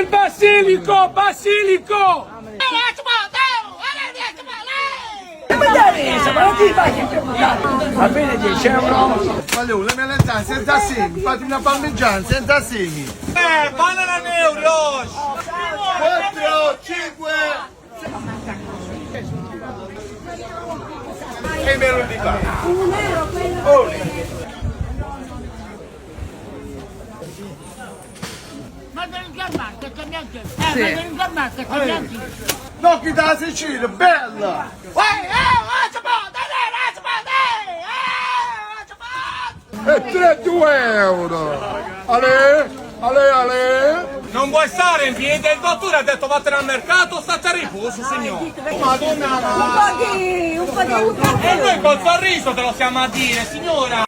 basilico, basilico! Ma non ti fai che va bene 10 euro? Valeu, le melanzane senza semi, fate una parmigiana senza semi. Banana euro! 4, 5 e meno di pane. 1 euro quello. Ma del Giammarca c'è neanche. Ma del Giammarca c'è neanche. No, che da Sicilia, bella! E 3 euro! Ale, ale, ale! Non vuoi stare in piedi? Il dottore ha detto vattene al mercato, state a riposo, signore. Madonna! Un po' di E noi col sorriso te lo siamo a dire, signora.